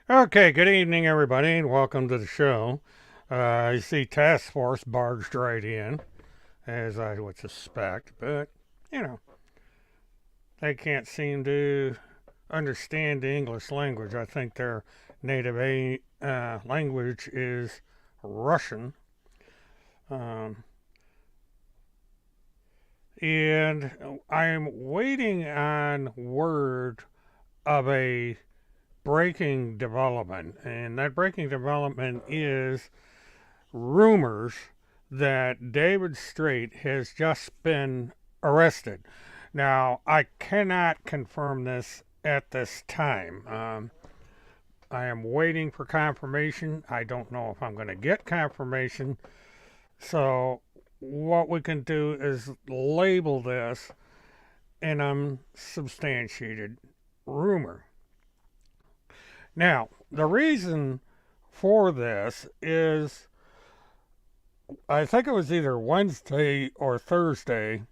Okay, good evening, everybody, and welcome to the show. I see Task Force barged right in, as I would suspect, but, they can't seem to understand the English language. I think their native language is Russian. And I'm waiting on word of a breaking development, and that breaking development is rumors that David Strait has just been arrested. Now, I cannot confirm this at this time. I am waiting for confirmation. I don't know if I'm going to get confirmation. So what we can do is label this an unsubstantiated rumor. Now, the reason for this is, I think it was either Wednesday or Thursday,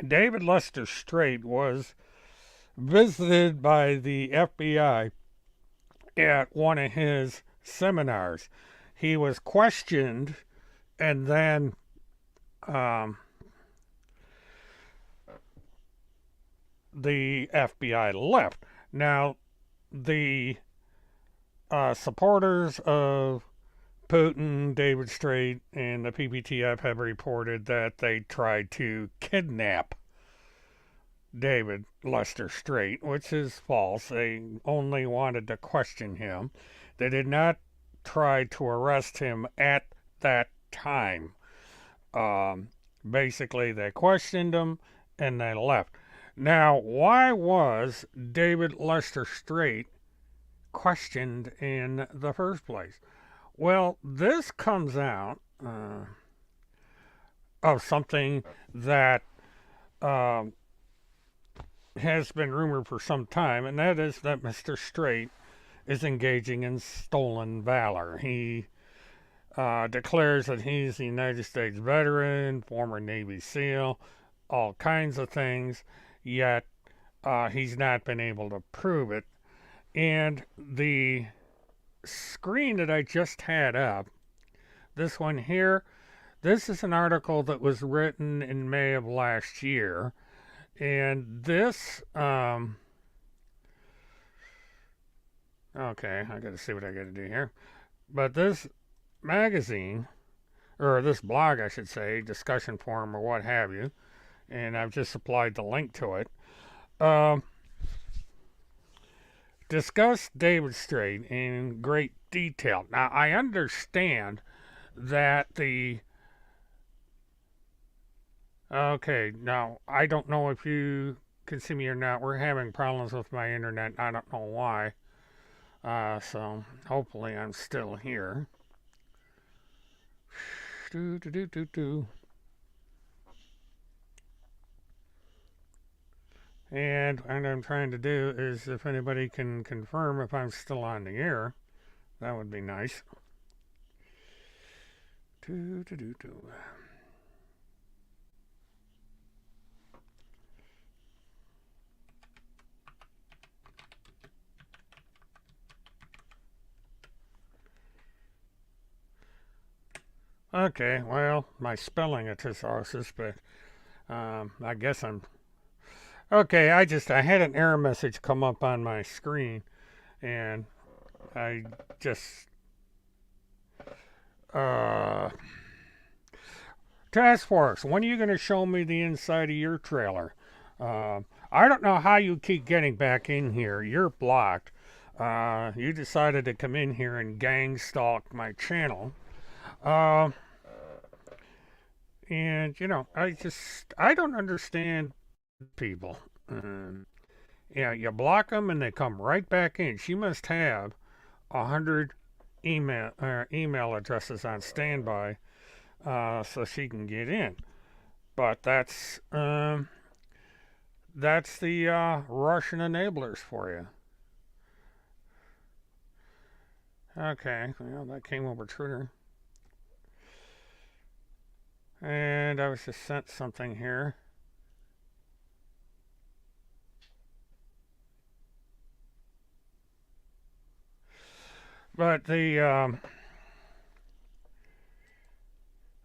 David Lester Strait was visited by the FBI at one of his seminars. He was questioned, and then the FBI left. Now, the supporters of Putin, David Strait, and the PPTF have reported that they tried to kidnap David Lester Strait, which is false. They only wanted to question him. They did not try to arrest him at that time. Um, Basically, they questioned him and they left. Now, why was David Lester Strait questioned in the first place? Well, this comes out of something that um, has been rumored for some time, and that is that Mr. Strait is engaging in stolen valor. He declares that he's a United States veteran, former Navy SEAL, all kinds of things, yet he's not been able to prove it. And the screen that I just had up, this one here, this is an article that was written in May of last year. And this, okay, I gotta see what I gotta do here. But this magazine, or this blog, I should say, discussion forum or what have you, and I've just supplied the link to it, discussed David Strait in great detail. Now, I understand that the okay, now I don't know if you can see me or not. We're having problems with my internet. I don't know why. So hopefully I'm still here. Do, do, do, do, do. And what I'm trying to do is if anybody can confirm if I'm still on the air, that would be nice. Do, do, do, do. Okay, well, my spelling is thesaurus, but I guess I'm okay. I had an error message come up on my screen, and I just task force. When are you going to show me the inside of your trailer? I don't know how you keep getting back in here. You're blocked. You decided to come in here and gang stalk my channel. And I don't understand people. Yeah, you block them and they come right back in. She must have 100 email addresses on standby so she can get in. But that's the Russian enablers for you. Okay, well that came over Twitter. And I was just sent something here. But okay,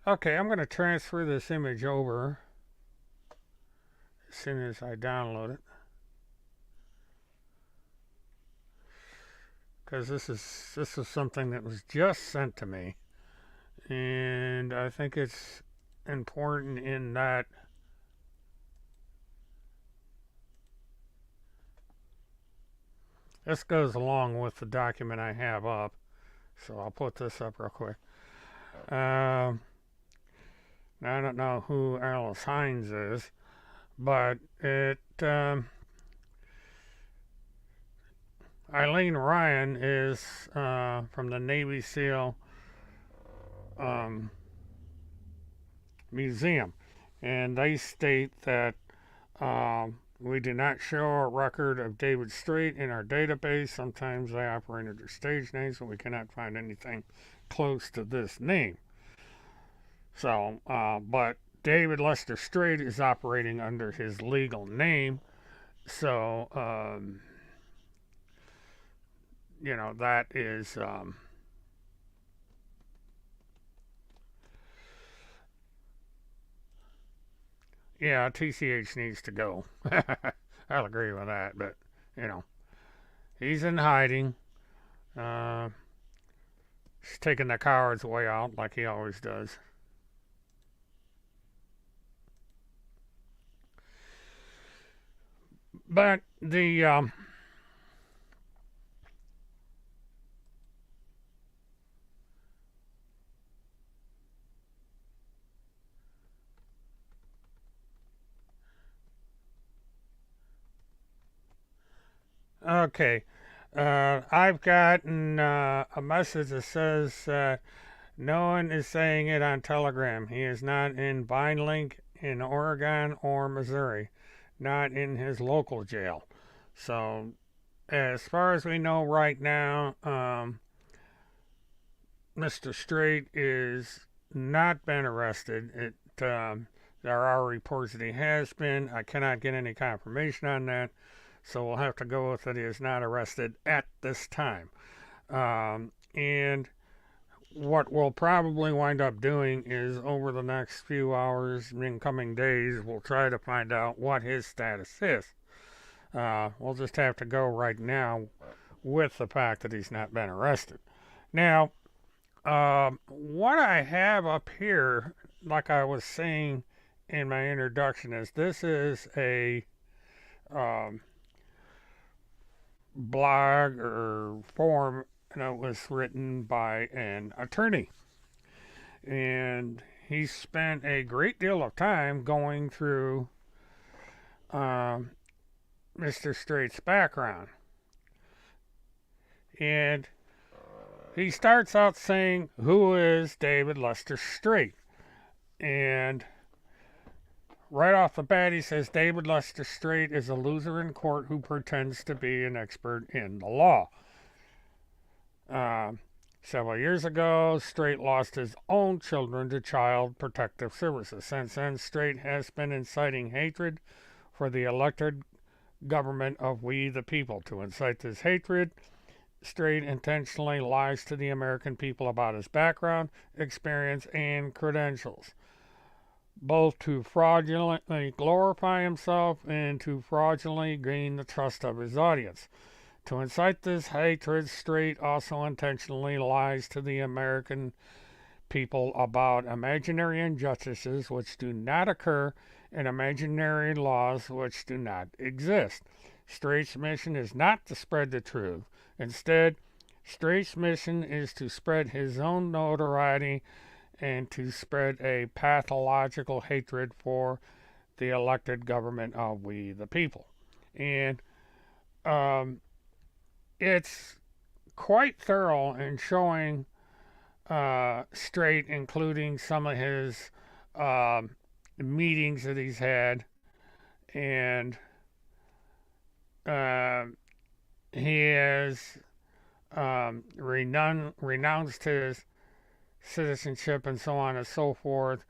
I'm going to transfer this image over as soon as I download it. Because this is something that was just sent to me. And I think it's important in that this goes along with the document I have up. So I'll put this up real quick. I don't know who Alice Hines is, but Eileen Ryan is from the Navy SEAL Museum, and they state that we do not show a record of David Strait in our database. Sometimes they operate under stage names, but we cannot find anything close to this name. So, but David Lester Strait is operating under his legal name. So, that is yeah, TCH needs to go. I'll agree with that, but He's in hiding. Uh, he's taking the coward's way out like he always does. But the okay, I've gotten a message that says no one is saying it on Telegram. He is not in Link in Oregon or Missouri, not in his local jail. So, as far as we know right now, Mr. Straight is not been arrested. There are reports that he has been. I cannot get any confirmation on that, so we'll have to go with that he is not arrested at this time. And what we'll probably wind up doing is over the next few hours, in coming days, we'll try to find out what his status is. We'll just have to go right now with the fact that he's not been arrested. Now, what I have up here, like I was saying in my introduction, is this is a blog or forum, and it was written by an attorney. And he spent a great deal of time going through Mr. Straight's background. And he starts out saying, who is David Lester Straight? And right off the bat, he says, David Lester Straight is a loser in court who pretends to be an expert in the law. Several years ago, Straight lost his own children to Child Protective Services. Since then, Straight has been inciting hatred for the elected government of we the people. To incite this hatred, Straight intentionally lies to the American people about his background, experience, and credentials, both to fraudulently glorify himself and to fraudulently gain the trust of his audience. To incite this hatred, Straight also intentionally lies to the American people about imaginary injustices which do not occur and imaginary laws which do not exist. Straight's mission is not to spread the truth. Instead, Straight's mission is to spread his own notoriety and to spread a pathological hatred for the elected government of we the people. And it's quite thorough in showing Straight, including some of his meetings that he's had, and he has renounced his citizenship and so on and so forth.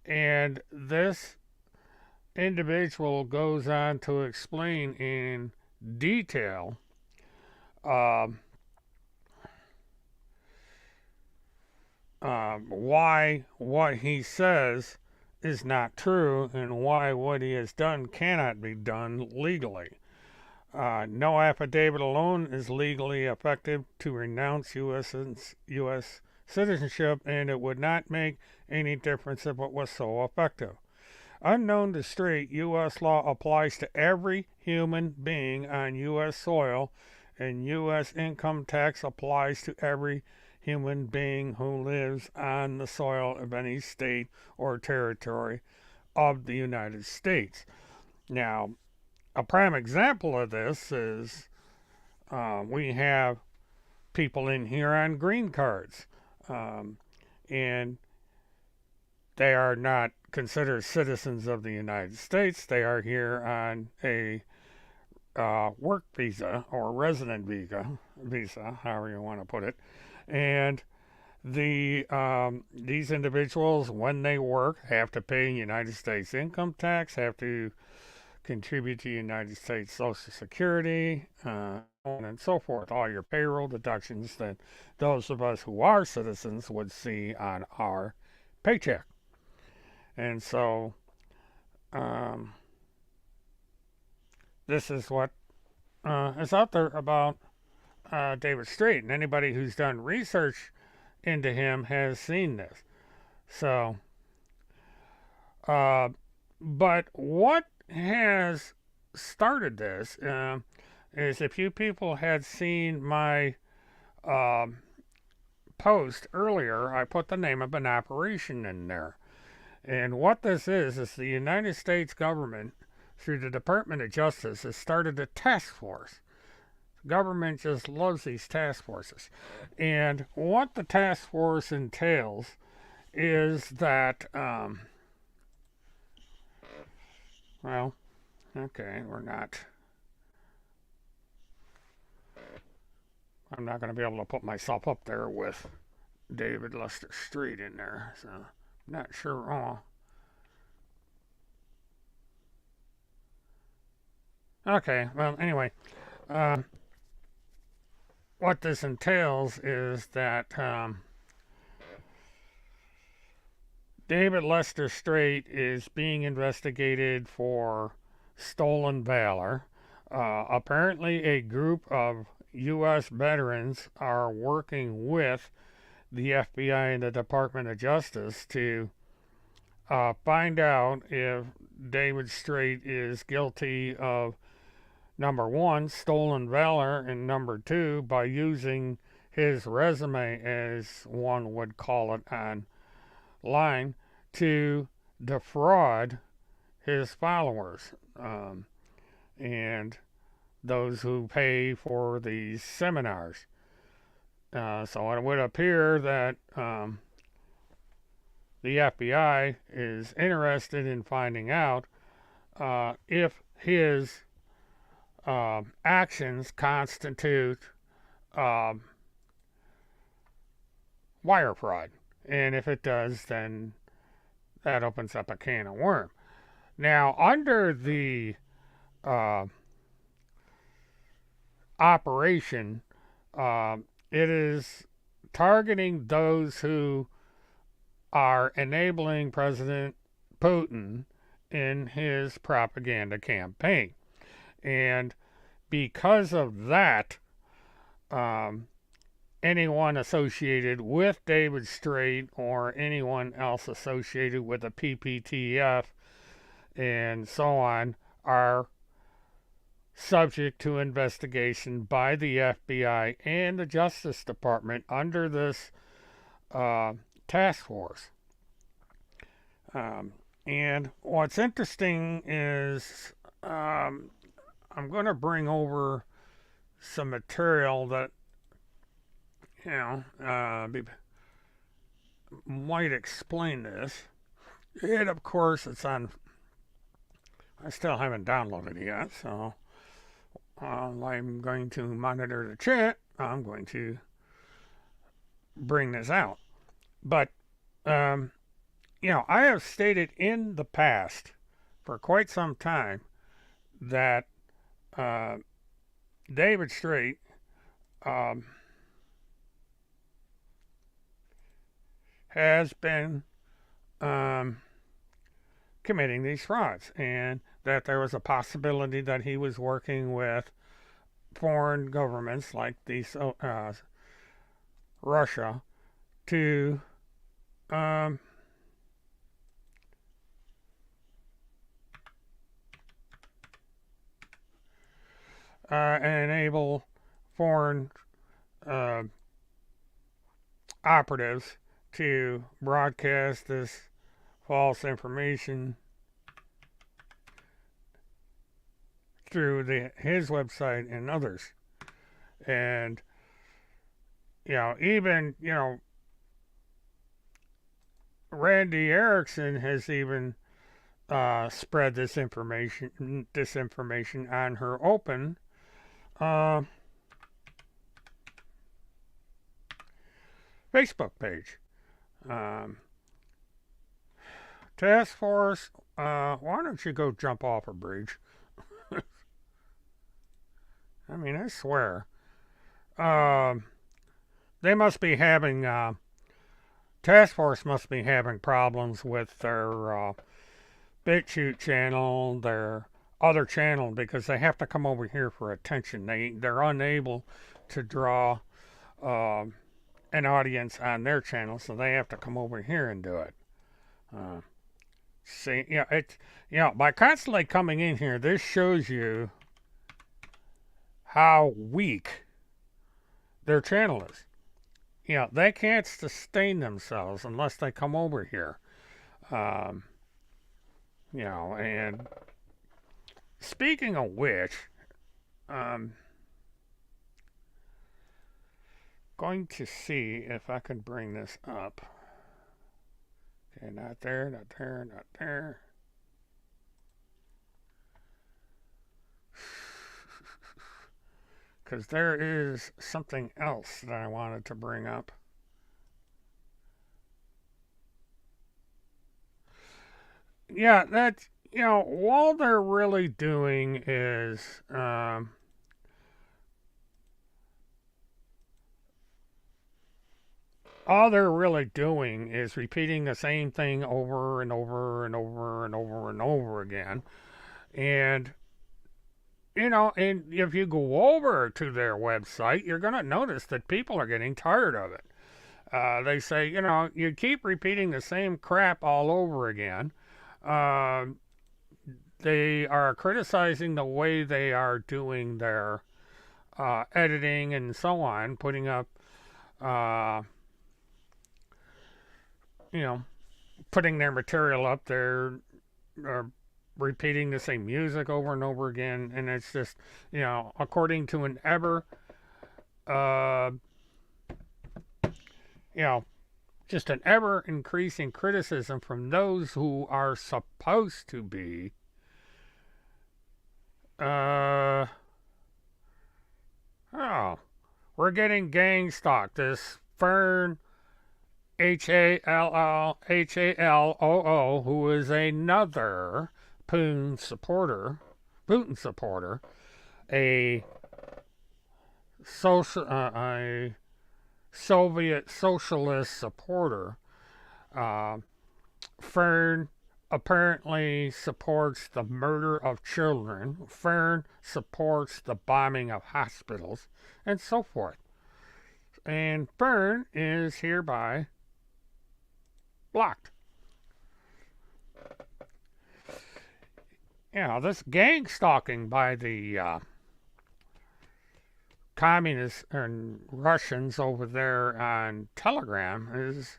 And this individual goes on to explain in detail why what he says is not true and why what he has done cannot be done legally. No affidavit alone is legally effective to renounce U.S. citizenship, and it would not make any difference if it was so effective. Unknown to Straight, U.S. law applies to every human being on U.S. soil, and U.S. income tax applies to every human being who lives on the soil of any state or territory of the United States. Now, a prime example of this is we have people in here on green cards, and they are not considered citizens of the United States. They are here on a work visa or resident visa, however you want to put it. And these individuals, when they work, have to pay United States income tax, have to contribute to United States Social Security, on and so forth. All your payroll deductions that those of us who are citizens would see on our paycheck. And so, this is what is out there about David Strait, and anybody who's done research into him has seen this. So, but what has started this is if you people had seen my post earlier, I put the name of an operation in there. And what this is the United States government, through the Department of Justice, has started a task force. The government just loves these task forces. And what the task force entails is that, well, okay, I'm not going to be able to put myself up there with David Lester Street in there, so I'm not sure. Okay, well, anyway, what this entails is that David Lester Strait is being investigated for stolen valor. Apparently, a group of U.S. veterans are working with the FBI and the Department of Justice to find out if David Strait is guilty of, number one, stolen valor, and number two, by using his resume, as one would call it online, to defraud his followers and those who pay for these seminars. So it would appear that the FBI is interested in finding out if his actions constitute wire fraud. And if it does, then that opens up a can of worms. Now, under the operation, it is targeting those who are enabling President Putin in his propaganda campaign. And because of that, anyone associated with David Strait or anyone else associated with the PPTF and so on are subject to investigation by the FBI and the Justice Department under this task force. And what's interesting is I'm going to bring over some material that, might explain this. And of course, it's on. I still haven't downloaded it yet, so I'm going to monitor the chat. I'm going to bring this out. But, I have stated in the past for quite some time that David Strait has been committing these frauds, and that there was a possibility that he was working with foreign governments like Russia to enable foreign operatives to broadcast this false information through his website and others. And, even, Randy Erickson has even spread this disinformation on her open Facebook page. Task Force, why don't you go jump off a bridge? I mean, I swear. They must be having, Task Force must be having problems with their BitChute channel, their other channel because they have to come over here for attention. They're unable to draw um, an audience on their channel, so they have to come over here and do it. Uh, See, yeah, by constantly coming in here, this shows you how weak their channel is. They can't sustain themselves unless they come over here. Um, and speaking of which, going to see if I can bring this up. Okay, not there, not there, not there. Because there is something else that I wanted to bring up. Yeah, that's, all they're really doing is, all they're really doing is repeating the same thing over and over and over and over and over again. And, and if you go over to their website, you're going to notice that people are getting tired of it. They say, you keep repeating the same crap all over again. They are criticizing the way they are doing their editing and so on, putting up, putting their material up there, repeating the same music over and over again, and it's just, according to an ever, just an ever increasing criticism from those who are supposed to be, we're getting gang stalked. This Fern, Halloo, who is another Putin supporter, a Soviet socialist supporter. Fern apparently supports the murder of children. Fern supports the bombing of hospitals, and so forth. And Fern is hereby blocked. This gang stalking by the communists and Russians over there on Telegram is,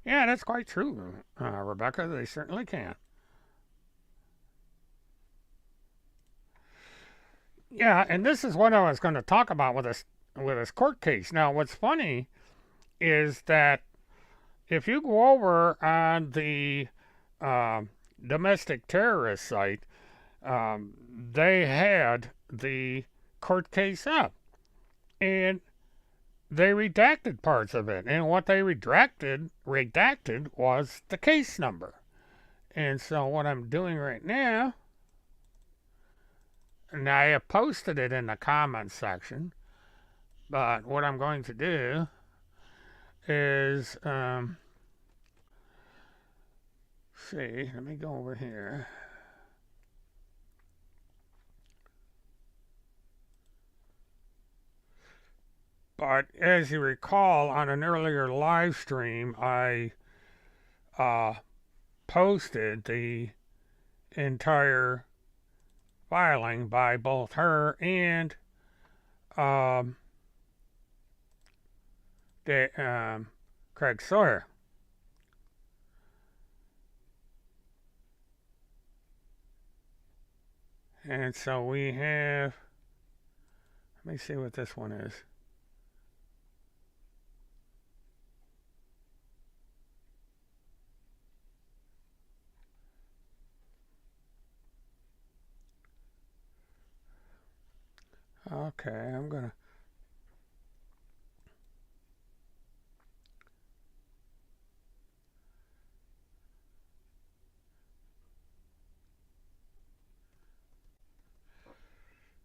that's quite true, Rebecca. They certainly can. Yeah, and this is what I was going to talk about with this court case. Now, what's funny is that if you go over on the domestic terrorist site, they had the court case up, and they redacted parts of it, and what they redacted was the case number. And so what I'm doing right now, and I have posted it in the comments section, but what I'm going to do is, see, let me go over here. But as you recall, on an earlier live stream, I posted the entire filing by both her and Craig Sawyer. And so we have, let me see what this one is. Okay, I'm gonna.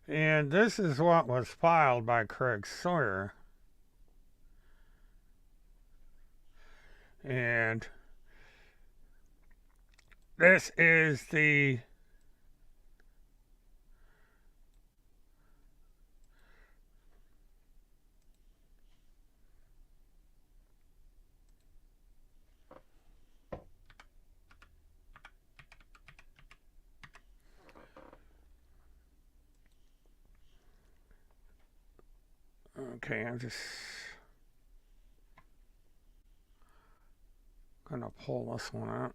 And this is what was filed by Craig Sawyer. And this is the okay, I'm just gonna pull this one out.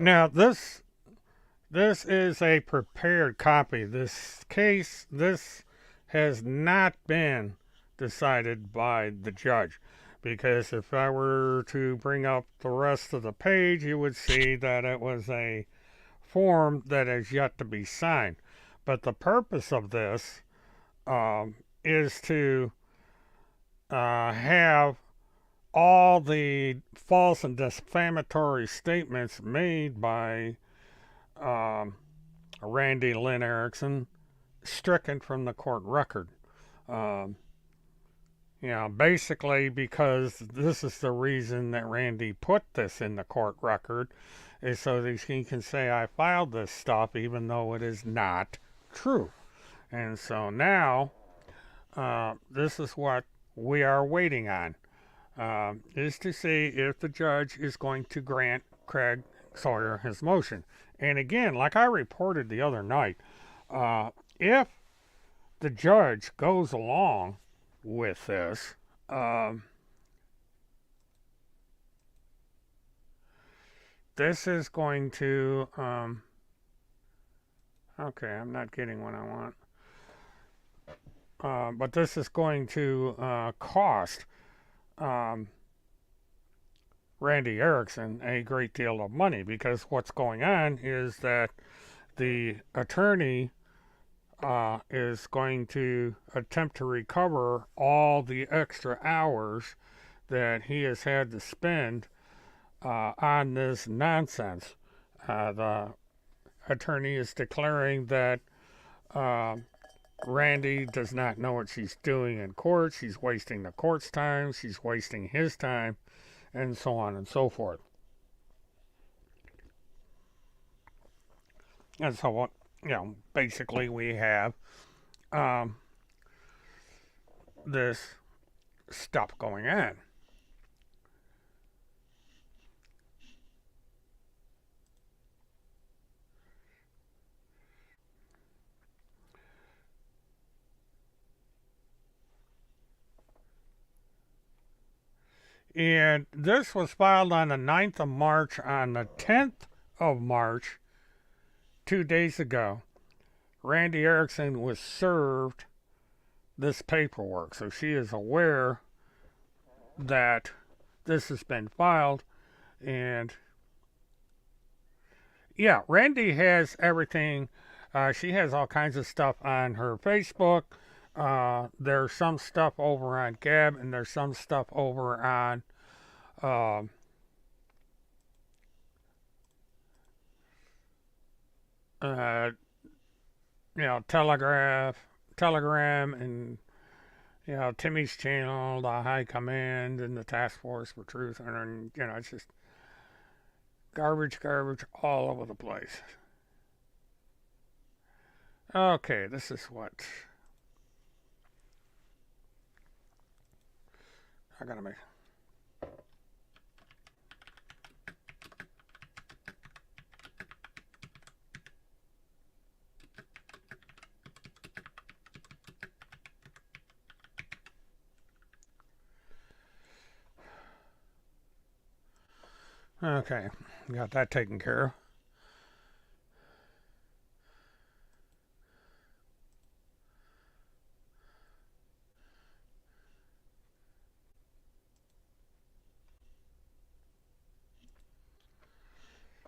Now this is a prepared copy. This has not been decided by the judge. Because if I were to bring up the rest of the page, you would see that it was a form that is yet to be signed. But the purpose of this is to have all the false and defamatory statements made by um, Randy Lynn Erickson stricken from the court record. Um, basically because this is the reason that Randy put this in the court record is so that he can say I filed this stuff even though it is not true. And so now this is what we are waiting on, is to see if the judge is going to grant Craig Sawyer his motion. And again, like I reported the other night, if the judge goes along with this, this is going to, okay, I'm not getting what I want. But this is going to cost Randy Erickson a great deal of money because what's going on is that the attorney is going to attempt to recover all the extra hours that he has had to spend on this nonsense. The attorney is declaring that Randy does not know what she's doing in court. She's wasting the court's time. She's wasting his time, and so on and so forth. And so, what basically we have this stuff going on. And this was filed on the 9th of March. On the 10th of March, 2 days ago, Randy Erickson was served this paperwork. So she is aware that this has been filed. And yeah, Randy has everything. She has all kinds of stuff on her Facebook. There's some stuff over on Gab, and there's some stuff over on uh, uh, Telegram, and Timmy's channel, the High Command, and the Task Force for Truth, and it's just garbage all over the place. Okay, this is what I gotta make. Okay, got that taken care of.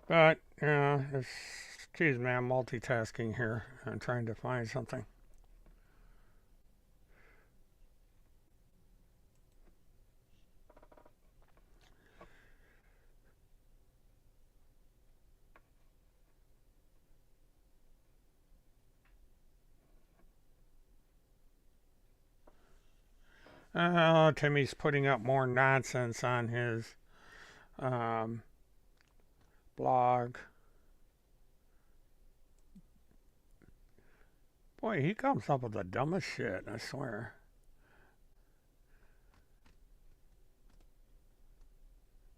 But, it's Excuse me, I'm multitasking here. I'm trying to find something. Timmy's putting up more nonsense on his um, blog. Boy, he comes up with the dumbest shit, I swear.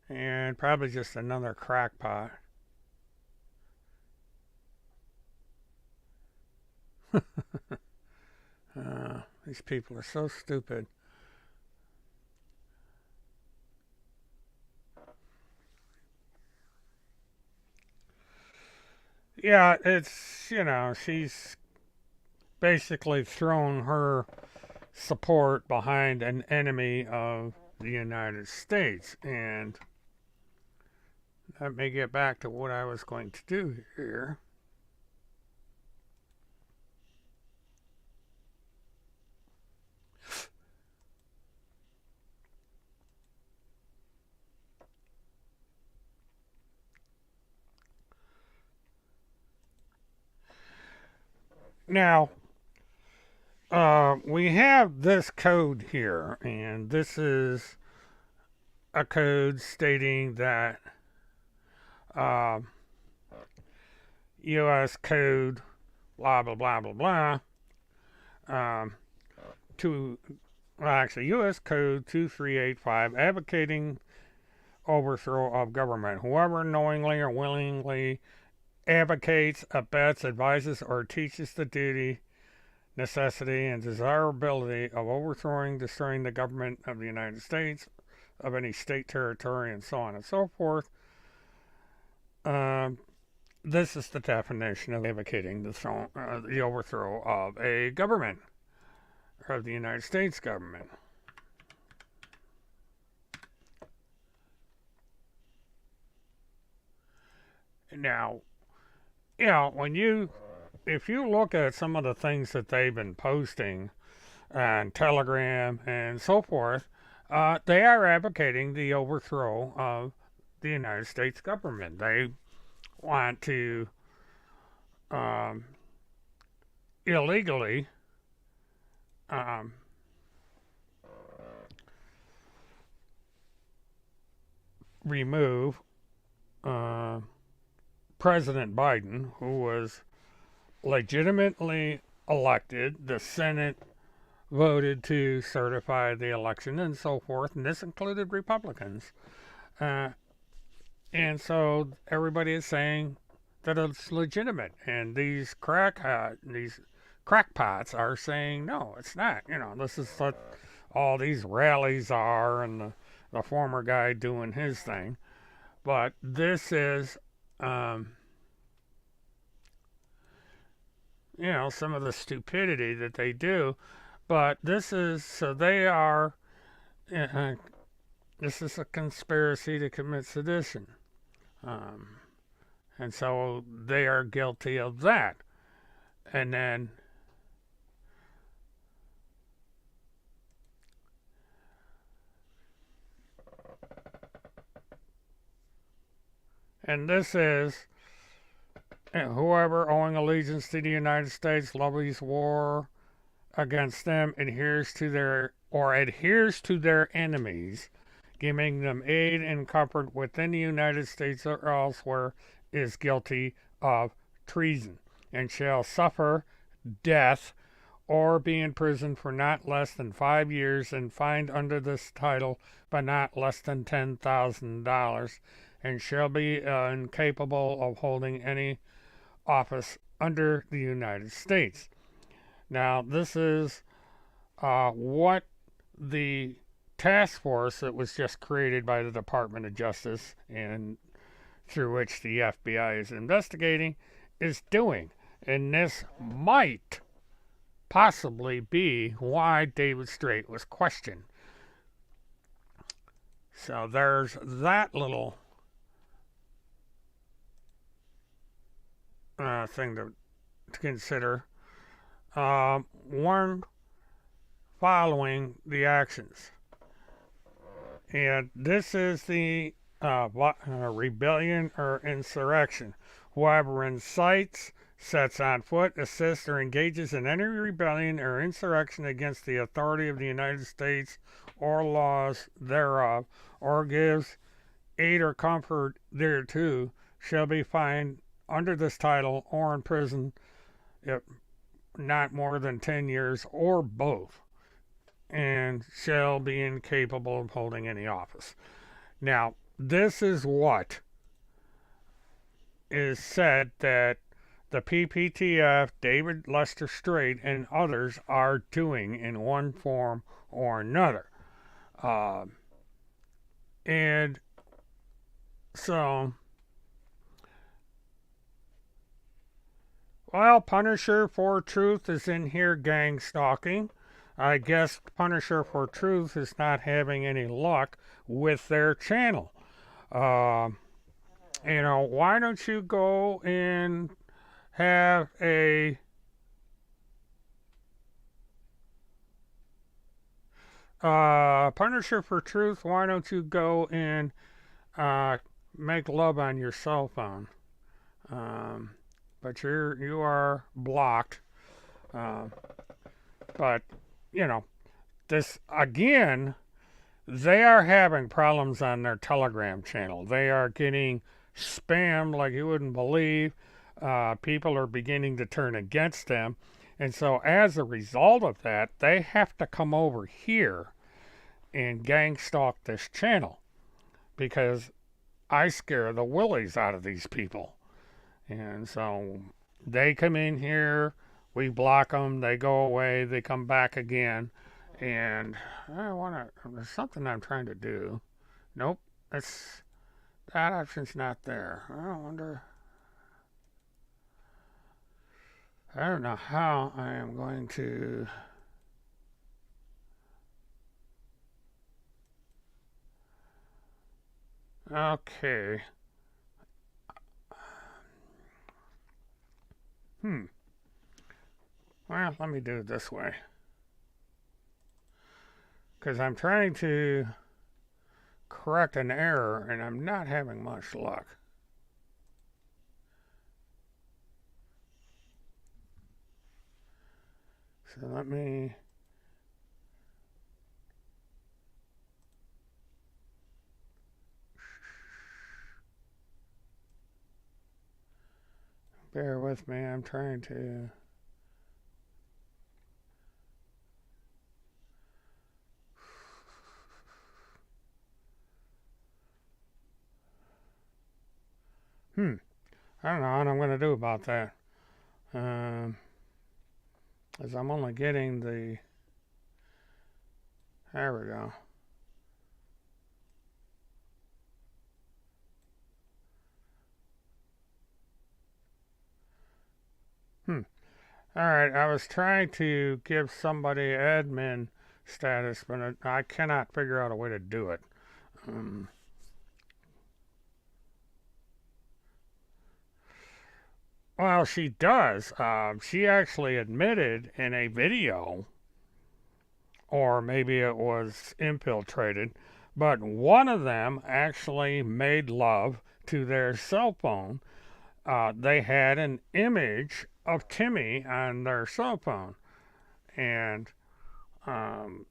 And probably just another crackpot. These people are so stupid. Yeah, it's, she's basically thrown her support behind an enemy of the United States. And let me get back to what I was going to do here. Now, we have this code here, and this is a code stating that U.S. code blah blah blah blah blah U.S. code 2385 advocating overthrow of government. Whoever knowingly or willingly advocates, abets, advises, or teaches the duty, necessity, and desirability of overthrowing, destroying the government of the United States, of any state, territory, and so on and so forth. This is the definition of advocating the overthrow of a government, of the United States government. Now, if you look at some of the things that they've been posting on Telegram and so forth, they are advocating the overthrow of the United States government. They want to illegally remove President Biden, who was legitimately elected. The Senate voted to certify the election and so forth, and this included Republicans. And so everybody is saying that it's legitimate, and these crackpots are saying no, it's not. This is what all these rallies are, and the former guy doing his thing. But this is, some of the stupidity that they do. But this is, so they are, this is a conspiracy to commit sedition. And so they are guilty of that. And then this is whoever owing allegiance to the United States levies war against them, adheres to their enemies, giving them aid and comfort within the United States or elsewhere, is guilty of treason, and shall suffer death or be in prison for not less than 5 years, and fined under this title but not less than $10,000, and shall be incapable of holding any office under the United States. Now, this is what the task force that was just created by the Department of Justice, and through which the FBI is investigating, is doing. And this might possibly be why David Straight was questioned. So there's that little thing to consider. One, following the actions. And this is the rebellion or insurrection. Whoever incites, sets on foot, assists, or engages in any rebellion or insurrection against the authority of the United States or laws thereof, or gives aid or comfort thereto, shall be fined under this title or in prison if not more than 10 years or both, and shall be incapable of holding any office. Now, this is what is said that the PPTF, David Lester Strait, and others are doing in one form or another. And so, well, Punisher for Truth is in here gang stalking. I guess Punisher for Truth is not having any luck with their channel. Why don't you go and have a Punisher for Truth? Why don't you go and make love on your cell phone? But you are blocked. But this again, they are having problems on their Telegram channel. They are getting spammed like you wouldn't believe. People are beginning to turn against them. And so as a result of that, they have to come over here and gang stalk this channel because I scare the willies out of these people. And so they come in here, we block them, they go away, they come back again. And there's something I'm trying to do. Nope, that option's not there. I don't know how I am going to. Okay. Well, let me do it this way. Because I'm trying to correct an error and I'm not having much luck. So let me. Bear with me, I'm trying to. I don't know what I'm going to do about that. As I'm only getting the. There we go. Alright, I was trying to give somebody admin status, but I cannot figure out a way to do it. Well, she does. She actually admitted in a video, or maybe it was infiltrated, but one of them actually made love to their cell phone. They had an image of Timmy on their cell phone. And, the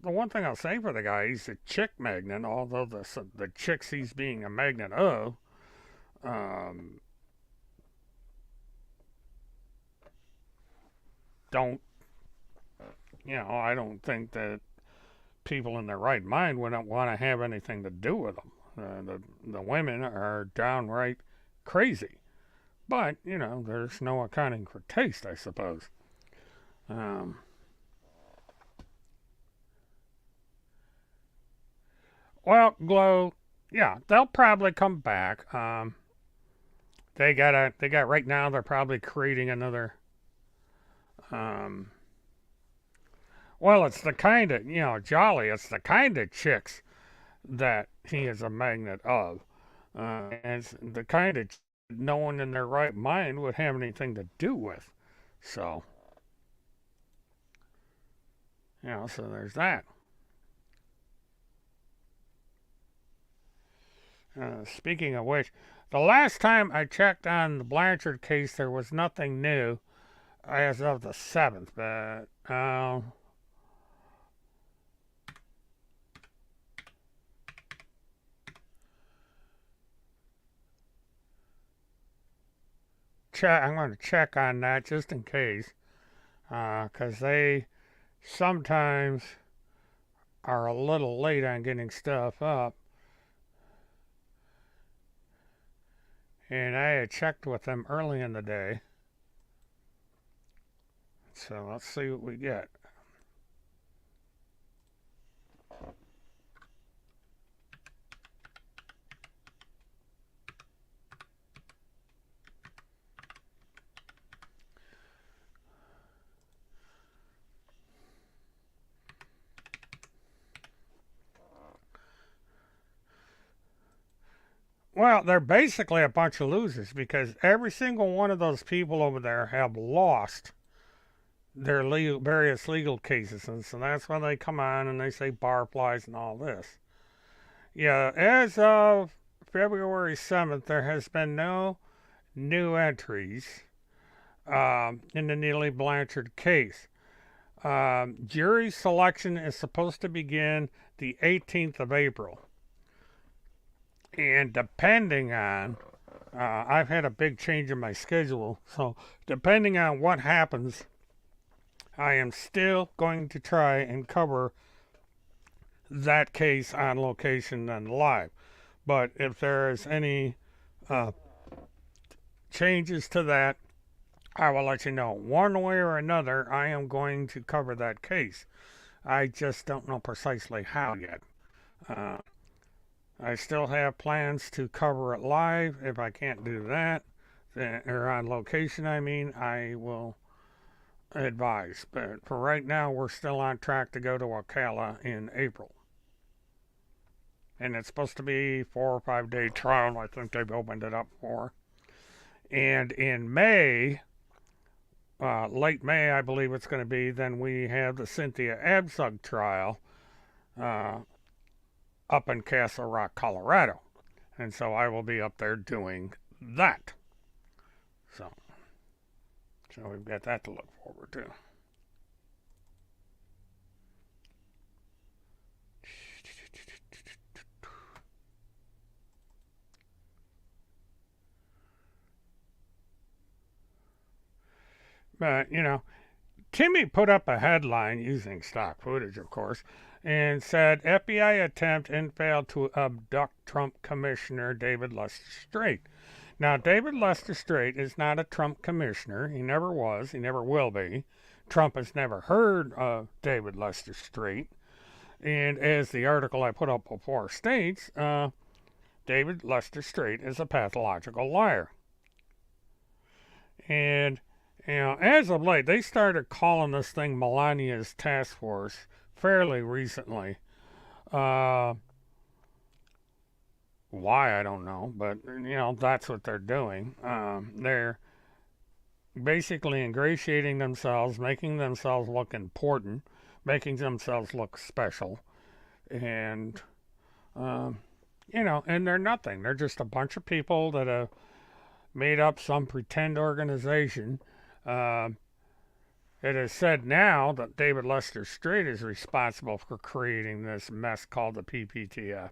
one thing I'll say for the guy, he's a chick magnet, although the chicks he's being a magnet of, don't, I don't think that people in their right mind wouldn't want to have anything to do with them. The women are downright crazy. But, there's no accounting for taste, I suppose. Well, Glow, yeah, they'll probably come back. They got right now, they're probably creating another. Well, it's the kind of, Jolly, it's the kind of chicks that he is a magnet of. And it's the kind of no one in their right mind would have anything to do with. So, so there's that. Speaking of which, the last time I checked on the Blanchard case, there was nothing new as of the 7th, but I'm going to check on that just in case, because they sometimes are a little late on getting stuff up. And I had checked with them early in the day. So let's see what we get. Well, they're basically a bunch of losers because every single one of those people over there have lost their various legal cases, and so that's why they come on and they say bar applies and all this. Yeah, as of February 7th, there has been no new entries in the Neely Blanchard case. Jury selection is supposed to begin the 18th of April. And depending on, I've had a big change in my schedule, so depending on what happens, I am still going to try and cover that case on location and live. But if there is any changes to that, I will let you know. One way or another, I am going to cover that case. I just don't know precisely how yet. I still have plans to cover it live. If I can't do that, or on location, I will advise. But for right now, we're still on track to go to Ocala in April. And it's supposed to be 4 or 5 day trial. I think they've opened it up for. And in May, late May, I believe it's going to be, then we have the Cynthia Absug trial up in Castle Rock, Colorado. And so I will be up there doing that. So we've got that to look forward to. But, Timmy put up a headline using stock footage, of course, and said FBI attempt and failed to abduct Trump Commissioner David Lester Straight. Now, David Lester Straight is not a Trump commissioner. He never was. He never will be. Trump has never heard of David Lester Straight. And as the article I put up before states, David Lester Straight is a pathological liar. And as of late, they started calling this thing Melania's task force fairly recently. Why, I don't know, but, that's what they're doing. They're basically ingratiating themselves, making themselves look important, making themselves look special, and, and they're nothing. They're just a bunch of people that have made up some pretend organization. It is said now that David Lester Straight is responsible for creating this mess called the PPTF.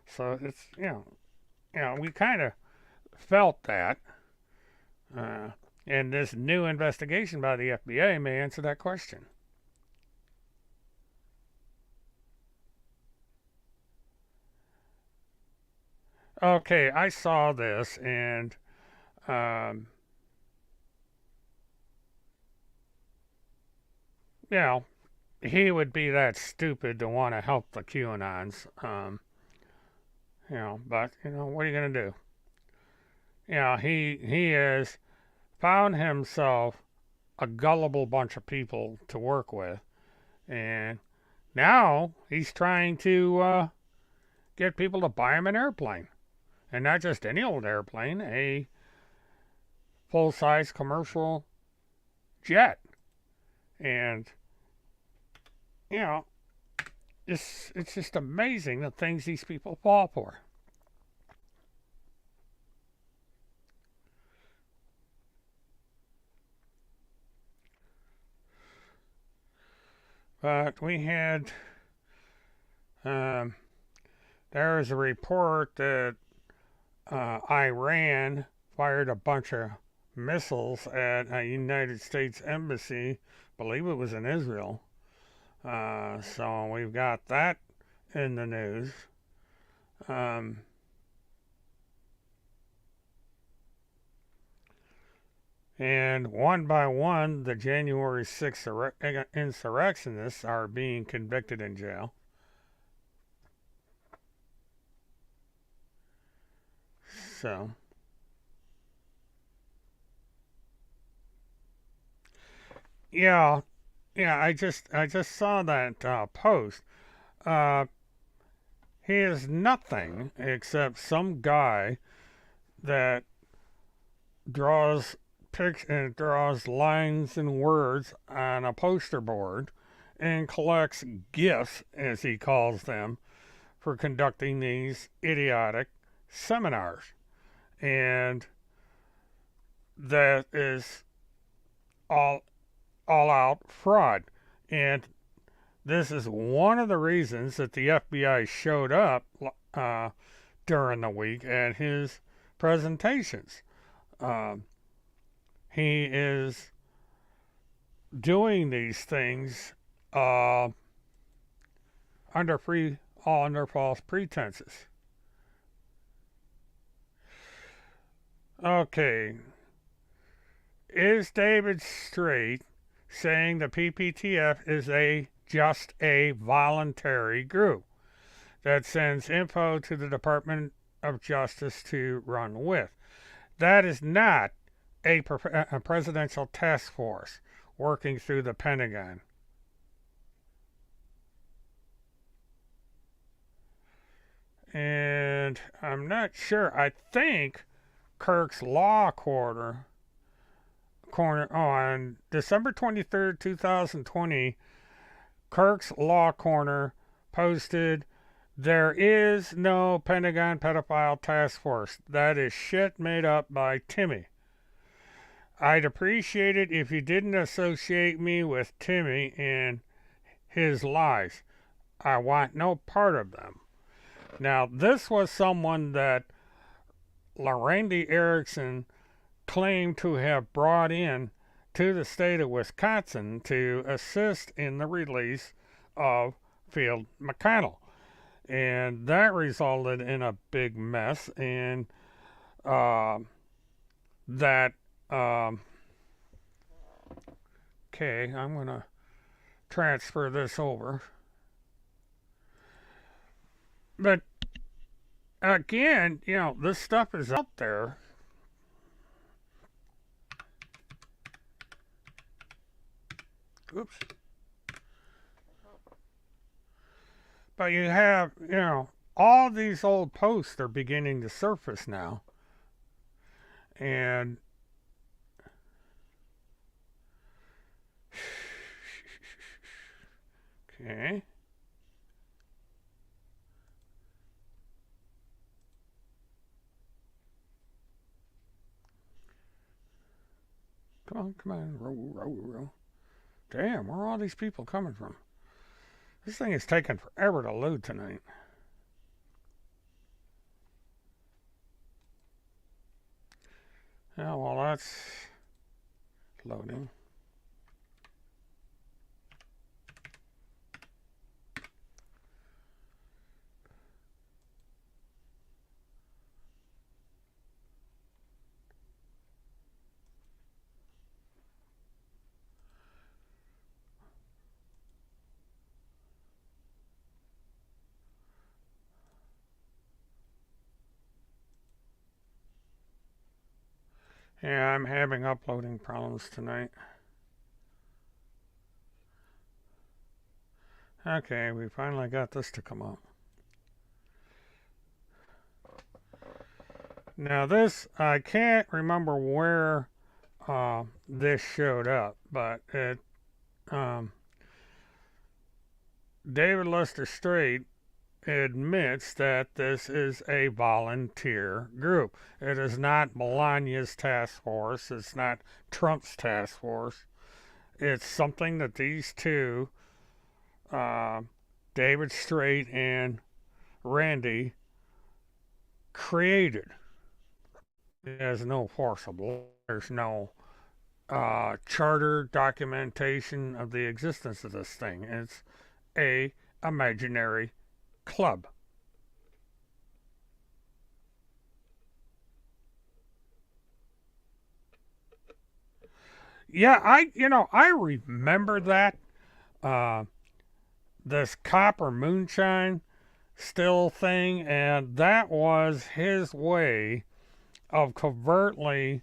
So it's, we kind of felt that. And this new investigation by the FBI may answer that question. Okay, I saw this and he would be that stupid to want to help the QAnons. But what are you gonna do? He has found himself a gullible bunch of people to work with, and now he's trying to get people to buy him an airplane, and not just any old airplane, a full-size commercial jet. And, you know, it's just amazing the things these people fall for. But we had, there was a report that Iran fired a bunch of missiles at a United States embassy. I believe it was in Israel. So we've got that in the news. And one by one, the January 6th insurrectionists are being convicted in jail. So, yeah, I just saw that post. Uh, he is nothing except some guy that draws draws lines and words on a poster board and collects gifts, as he calls them, for conducting these idiotic seminars. And that is all out fraud. And this is one of the reasons that the FBI showed up during the week at his presentations. He is doing these things under false pretenses. Okay, is David straight saying the PPTF is just a voluntary group that sends info to the Department of Justice to run with? That is not a presidential task force working through the Pentagon. And I'm not sure. I think Kirk's Law Corner on December 23rd, 2020, Kirk's Law Corner posted, "There is no Pentagon pedophile task force. That is shit made up by Timmy. I'd appreciate it if you didn't associate me with Timmy and his lies. I want no part of them." Now, this was someone that Randy Erickson claimed to have brought in to the state of Wisconsin to assist in the release of Field McConnell. And that resulted in a big mess, and that okay, I'm going to transfer this over. But again, this stuff is out there. Oops. But you have, all these old posts are beginning to surface now. And okay. Come on, roll. Damn, where are all these people coming from? This thing is taking forever to load tonight. Yeah, well, that's loading. Yeah, I'm having uploading problems tonight. Okay, we finally got this to come up. Now this, I can't remember where this showed up, but um, David Lester Strait admits that this is a volunteer group. It is not Melania's task force. It's not Trump's task force. It's something that these two, uh, David Strait and Randy, created. There's no forcible. There's no charter documentation of the existence of this thing. It's a imaginary club. Yeah, I remember that uh, this copper moonshine still thing, and that was his way of covertly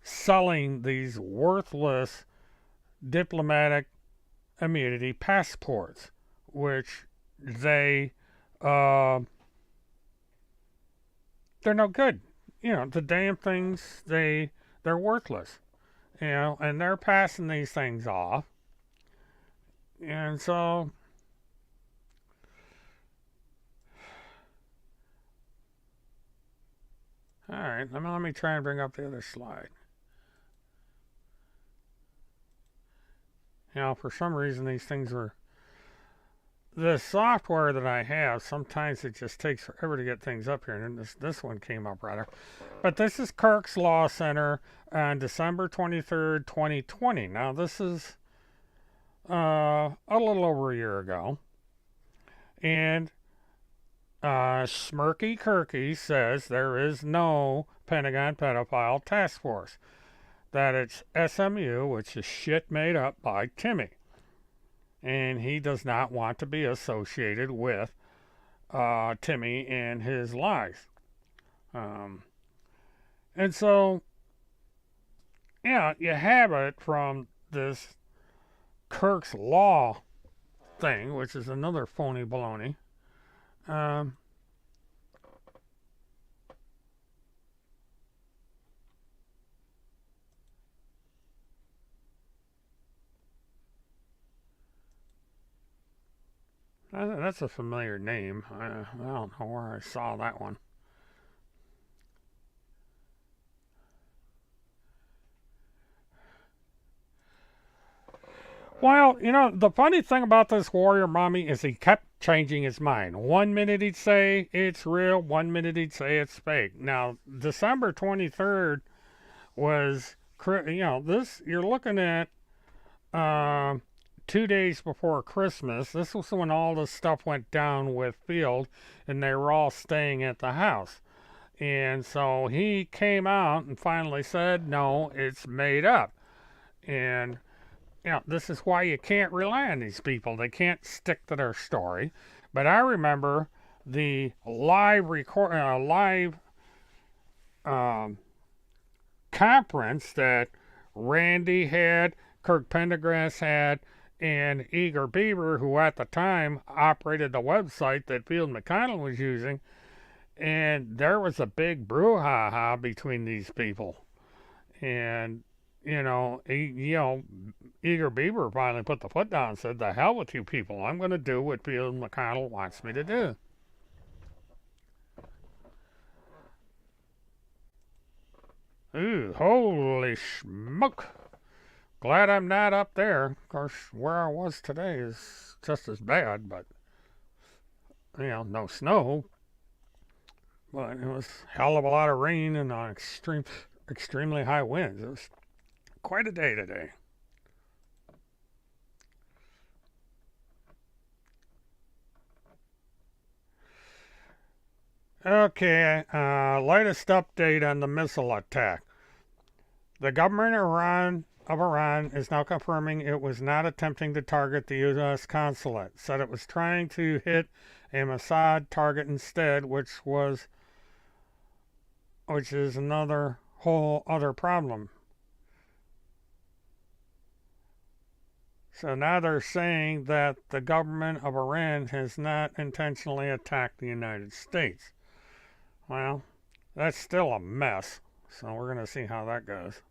selling these worthless diplomatic immunity passports, which they uh, they're no good. The damn things they're worthless. And they're passing these things off, and so all right. Let me try and bring up the other slide. For some reason these things were the software that I have, sometimes it just takes forever to get things up here, and this one came up rather. But this is Kirk's Law Center on December 23rd, 2020. Now, this is a little over a year ago. And Smirky Kirky says there is no Pentagon Pedophile Task Force. That it's SMU, which is shit made up by Timmy. And he does not want to be associated with Timmy and his lies. And so, yeah, you have it from this Kirk's Law thing, which is another phony baloney. That's a familiar name. I don't know where I saw that one. Well, the funny thing about this warrior mommy is he kept changing his mind. 1 minute he'd say it's real, 1 minute he'd say it's fake. Now, December 23rd was, this, you're looking at 2 days before Christmas. This was when all this stuff went down with Field, and they were all staying at the house. And so he came out and finally said, no, it's made up. And this is why you can't rely on these people. They can't stick to their story. But I remember the live conference that Randy had, Kirk Pendergrass had, and Eager Beaver, who at the time operated the website that Field McConnell was using. And there was a big brouhaha between these people. And Eager Beaver finally put the foot down and said, the hell with you people. I'm going to do what Field McConnell wants me to do. Ooh, holy smoke. Glad I'm not up there. Of course, where I was today is just as bad, but, no snow. But it was a hell of a lot of rain and extremely high winds. It was quite a day today. Okay, latest update on the missile attack. The government of Iran is now confirming it was not attempting to target the U.S. consulate. Said it was trying to hit a Mossad target instead, which is another whole other problem. So now they're saying that the government of Iran has not intentionally attacked the United States. Well, that's still a mess. So we're going to see how that goes.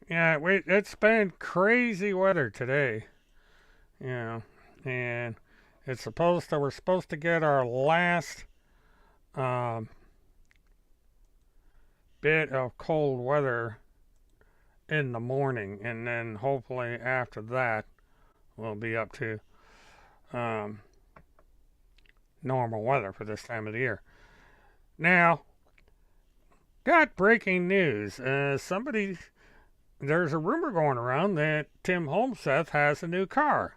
Yeah, it's been crazy weather today, you know, and we're supposed to get our last um, bit of cold weather in the morning, and then hopefully after that we'll be up to um, normal weather for this time of the year. Now, got breaking news. There's a rumor going around that Tim Holmseth has a new car,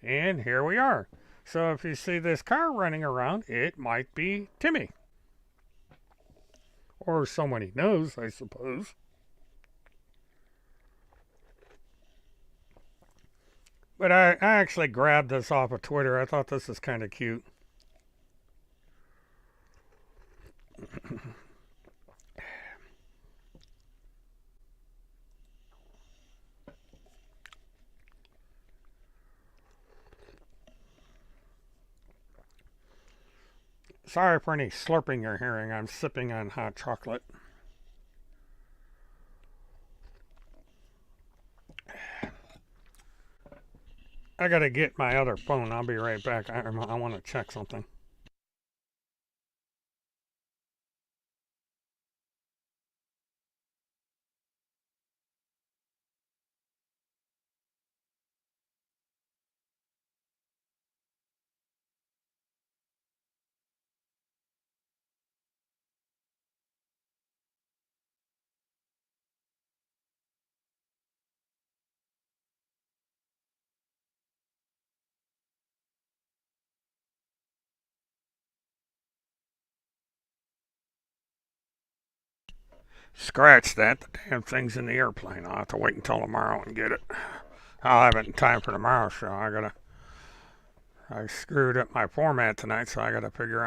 and here we are. So if you see this car running around, it might be Timmy, or someone he knows, I suppose. But I actually grabbed this off of Twitter. I thought this is kind of cute. Sorry for any slurping you're hearing. I'm sipping on hot chocolate. I gotta get my other phone. I'll be right back. I want to check something. Scratch that. The damn thing's in the airplane. I'll have to wait until tomorrow and get it. I'll have it in time for tomorrow's show. I screwed up my format tonight, so I gotta figure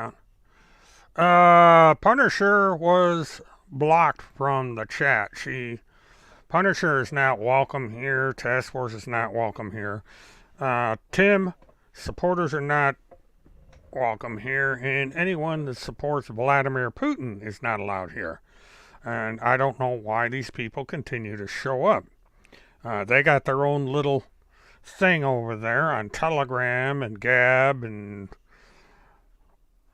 out. Punisher was blocked from the chat. Punisher is not welcome here. Task Force is not welcome here. Tim supporters are not welcome here, and anyone that supports Vladimir Putin is not allowed here. And I don't know why these people continue to show up. They got their own little thing over there on Telegram and Gab and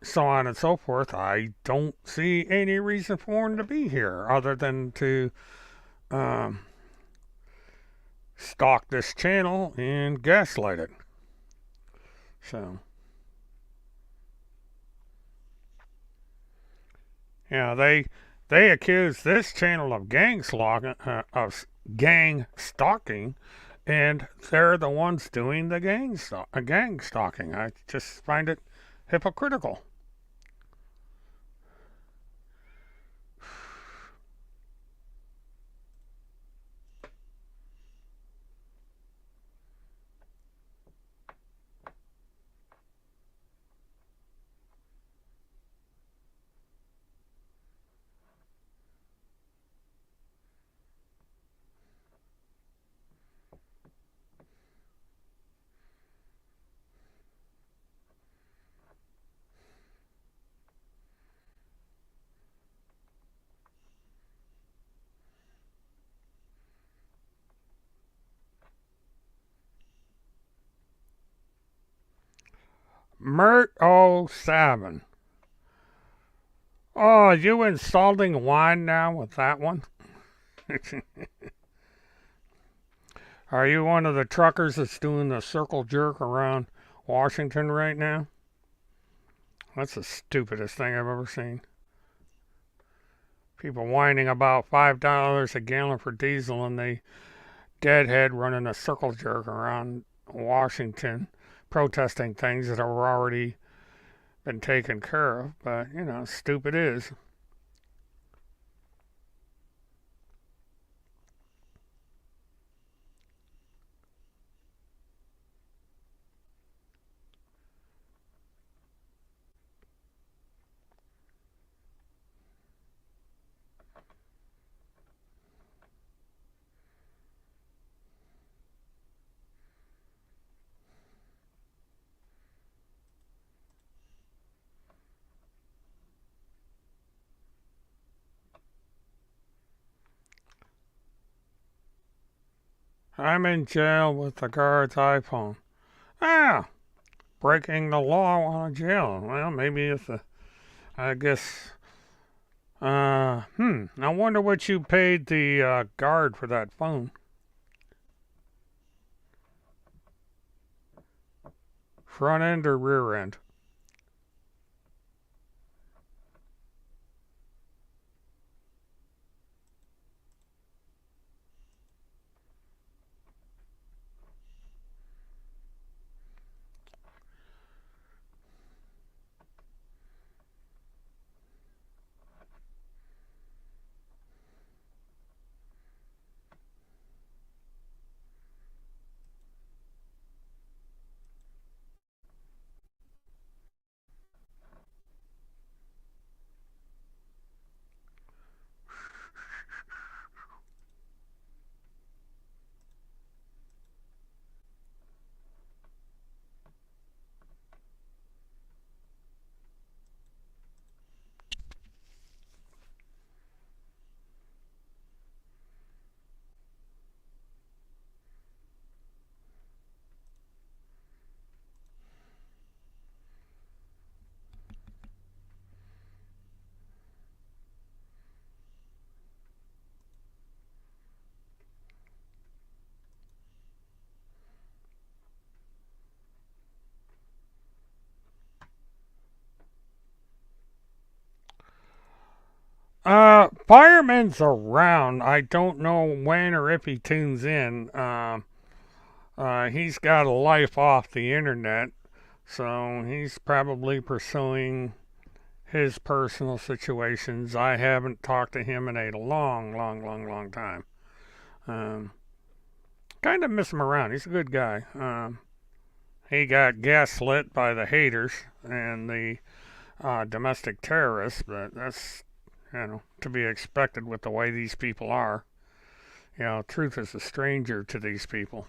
so on and so forth. I don't see any reason for them to be here other than to um, stalk this channel and gaslight it. So, yeah, they accuse this channel of gang stalking, and they're the ones doing the gang stalking. I just find it hypocritical. Mert07. Oh, you insulting wine now with that one? Are you one of the truckers that's doing the circle jerk around Washington right now? That's the stupidest thing I've ever seen. People whining about $5 a gallon for diesel and they deadhead running a circle jerk around Washington protesting things that have already been taken care of. But, stupid is. I'm in jail with the guard's iPhone. Ah, breaking the law while in jail. Well, maybe it's a. I guess. I wonder what you paid the guard for that phone. Front end or rear end? Fireman's around. I don't know when or if he tunes in. He's got a life off the internet, so he's probably pursuing his personal situations. I haven't talked to him in a long time. Um, Kind of miss him around. He's a good guy. He got gaslit by the haters and the domestic terrorists, but that's to be expected with the way these people are. Truth is a stranger to these people.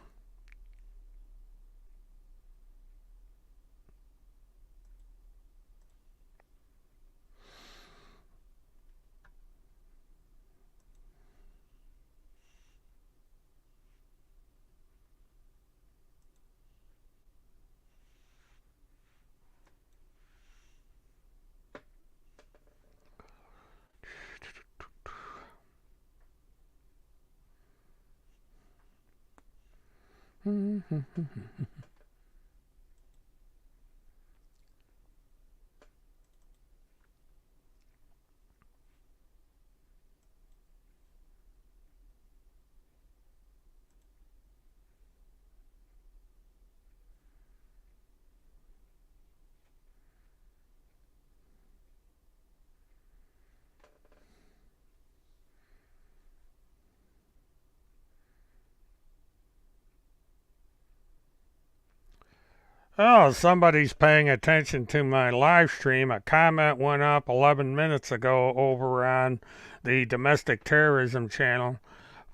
Oh, somebody's paying attention to my live stream. A comment went up 11 minutes ago over on the domestic terrorism channel.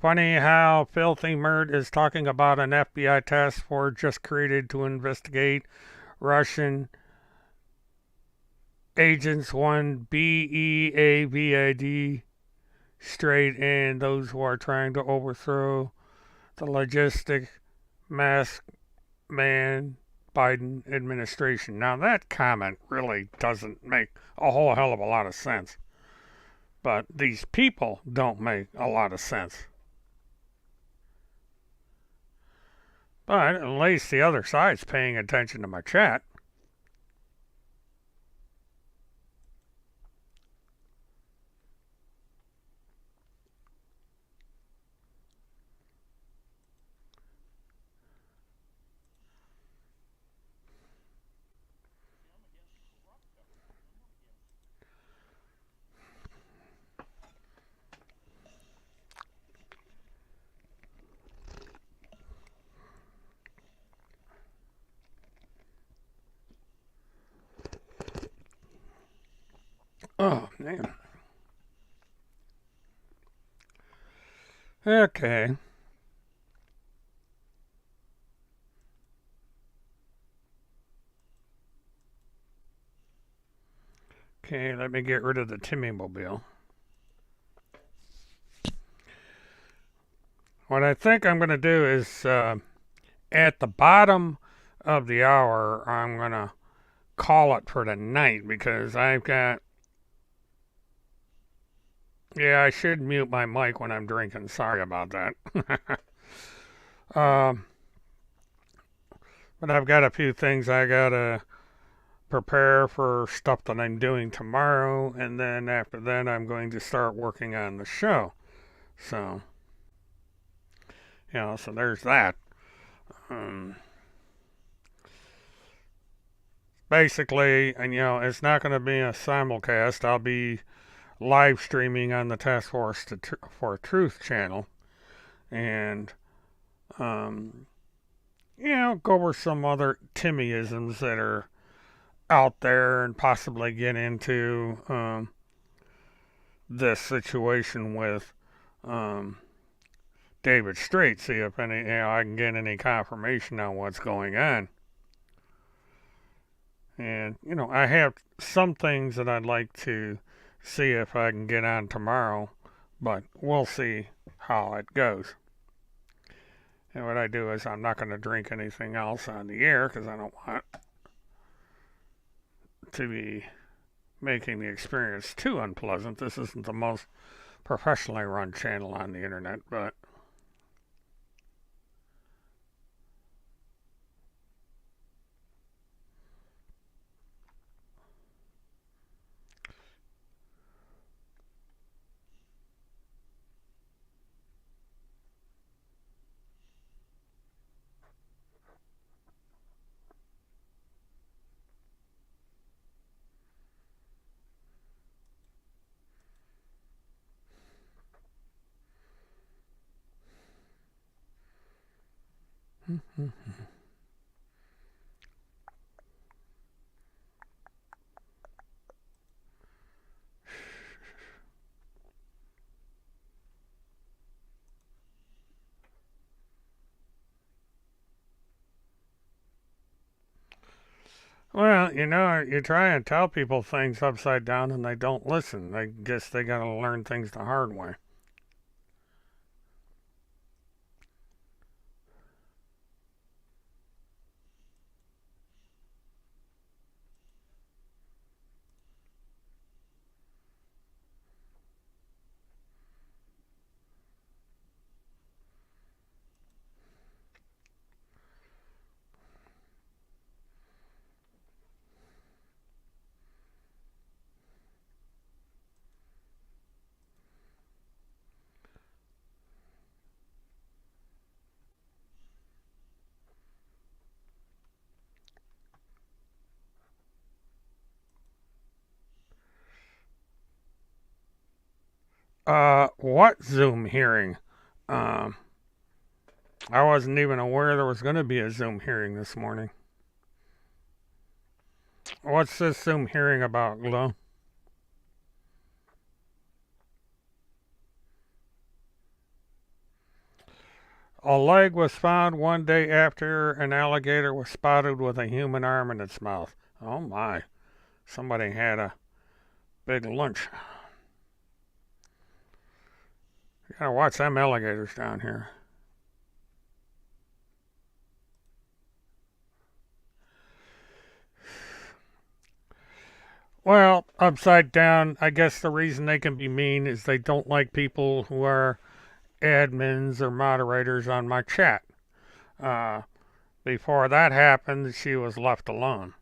Funny how Filthy Mert is talking about an FBI task force just created to investigate Russian agents, one BEAVID straight, and those who are trying to overthrow the logistic mask man Biden administration. Now, that comment really doesn't make a whole hell of a lot of sense. But these people don't make a lot of sense. But at least the other side's paying attention to my chat. Oh, man. Okay. Okay, let me get rid of the Timmy Mobile. What I think I'm going to do is at the bottom of the hour, I'm going to call it for the night because I've got. Yeah, I should mute my mic when I'm drinking. Sorry about that. um, but I've got a few things I got to prepare for stuff that I'm doing tomorrow, and then after that, I'm going to start working on the show. So, so there's that. Um, Basically, and it's not going to be a simulcast. I'll be live streaming on the Task Force for Truth channel, and um, go over some other Timmyisms that are out there, and possibly get into this situation with David Strait. See if I can get any confirmation on what's going on. And I have some things that I'd like to see if I can get on tomorrow, but we'll see how it goes. And what I do is I'm not going to drink anything else on the air because I don't want to be making the experience too unpleasant. This isn't the most professionally run channel on the internet, but well, you try and tell people things upside down and they don't listen. I guess they got to learn things the hard way. What Zoom hearing? Um, I wasn't even aware there was going to be a Zoom hearing this morning. What's this Zoom hearing about, Glo? A leg was found one day after an alligator was spotted with a human arm in its mouth. Oh my. Somebody had a big lunch. You gotta watch them alligators down here. Well, upside down, I guess the reason they can be mean is they don't like people who are admins or moderators on my chat. Uh, Before that happened, she was left alone.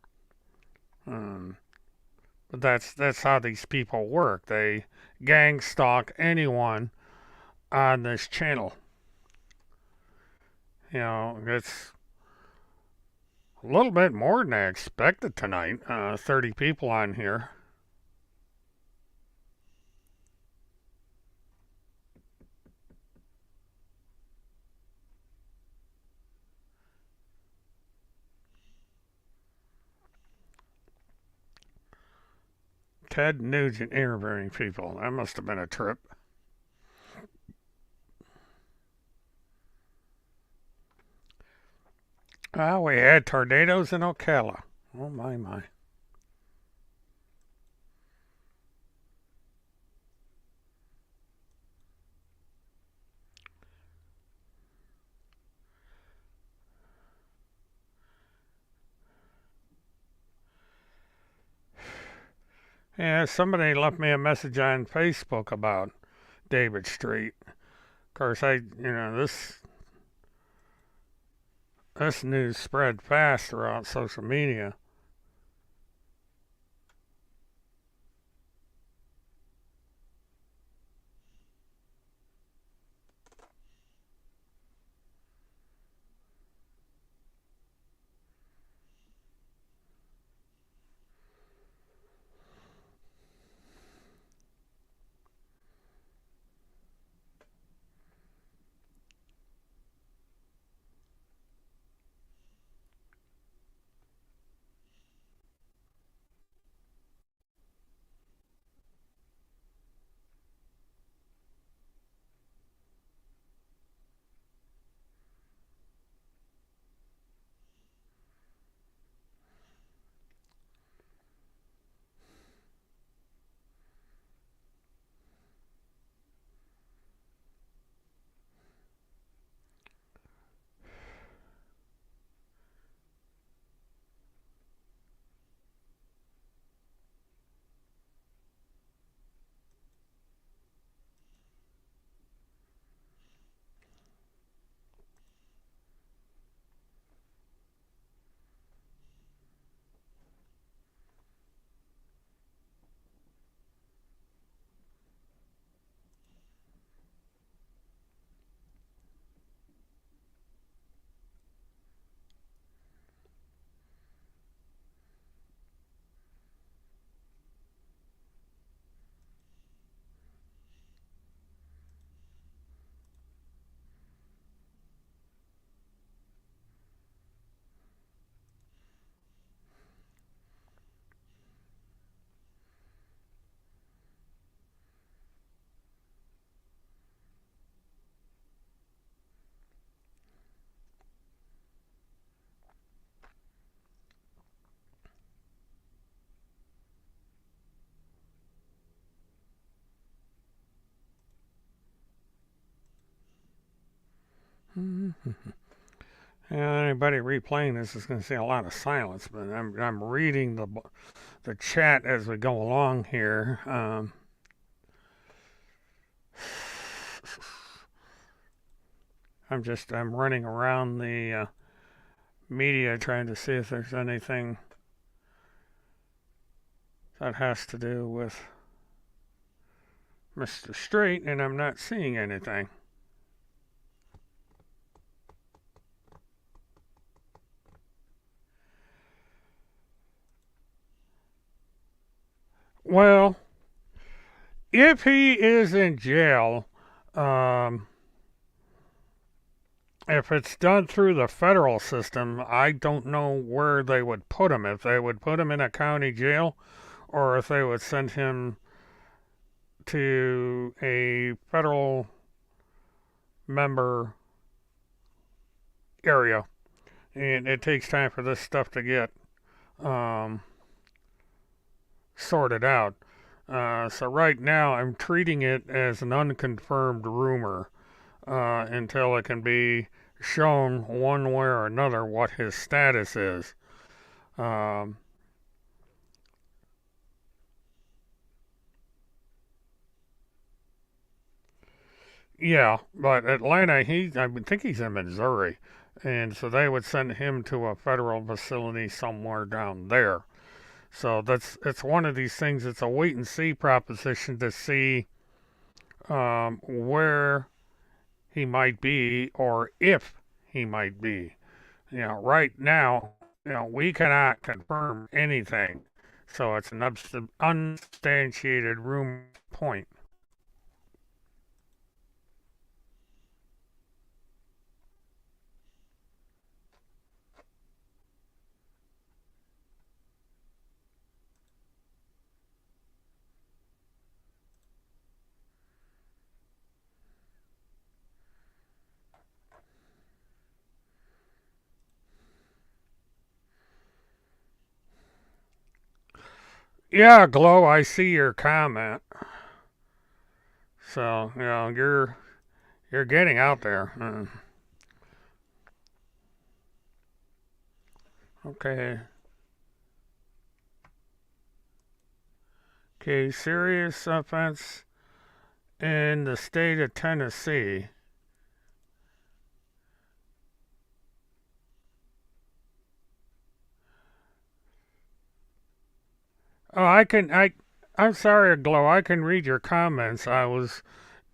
But that's how these people work. They gang stalk anyone on this channel. It's a little bit more than I expected tonight. 30 people on here. Ted Nugent interviewing people. That must have been a trip. We had tornadoes in Ocala. Oh, my. Yeah, somebody left me a message on Facebook about David Street. Of course, this news spread fast throughout social media. Anybody replaying this is going to see a lot of silence, but I'm reading the chat as we go along here. I'm running around the media trying to see if there's anything that has to do with Mr. Straight, and I'm not seeing anything. Well, if he is in jail, um, if it's done through the federal system, I don't know where they would put him. If they would put him in a county jail, or if they would send him to a federal member area. And it takes time for this stuff to get um, sorted out. So right now, I'm treating it as an unconfirmed rumor until it can be shown one way or another what his status is. Um, yeah, but Atlanta, I think he's in Missouri, and so they would send him to a federal facility somewhere down there. So it's one of these things. It's a wait and see proposition to see where he might be or if he might be. Right now, we cannot confirm anything. So it's an unsubstantiated rumor point. Yeah, Glow, I see your comment. So, you're getting out there. Okay. Okay, serious offense in the state of Tennessee. Oh, I'm sorry, Glow. I can read your comments. I was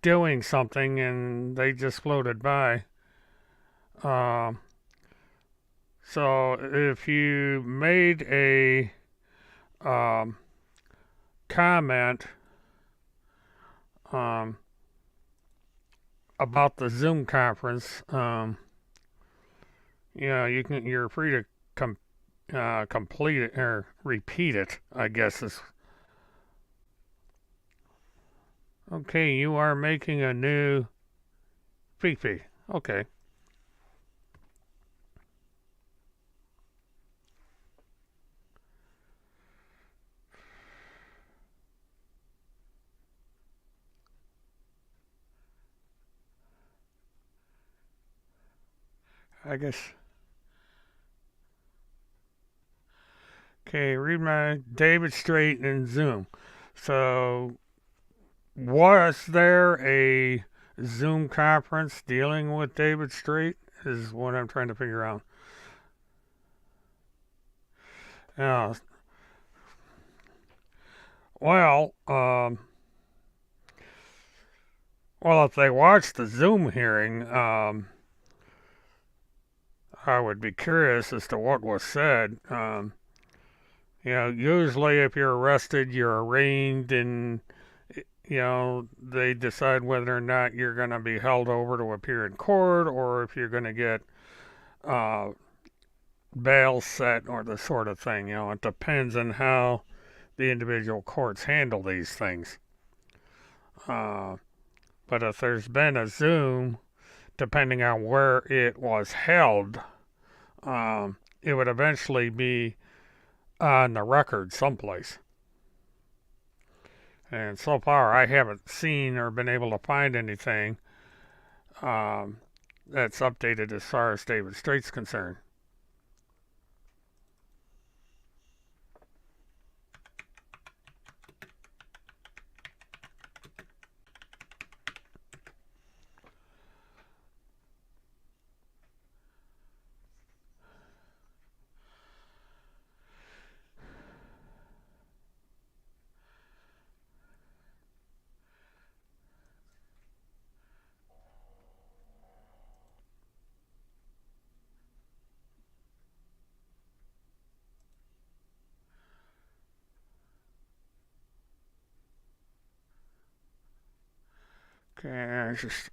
doing something and they just floated by. Um, so if you made a um, comment um, about the Zoom conference, you're free to complete it or repeat it. I guess is okay. You are making a new Fifi. Okay. I guess. Okay, read my David Straight in Zoom. So, was there a Zoom conference dealing with David Straight? Is what I'm trying to figure out. Yeah. Well, if they watched the Zoom hearing, I would be curious as to what was said. Usually if you're arrested, you're arraigned, and they decide whether or not you're going to be held over to appear in court or if you're going to get uh, bail set or the sort of thing. It depends on how the individual courts handle these things. Uh, but if there's been a Zoom, depending on where it was held, it would eventually be on the record someplace. And so far, I haven't seen or been able to find anything that's updated as far as David Straight's concerned. Okay, I just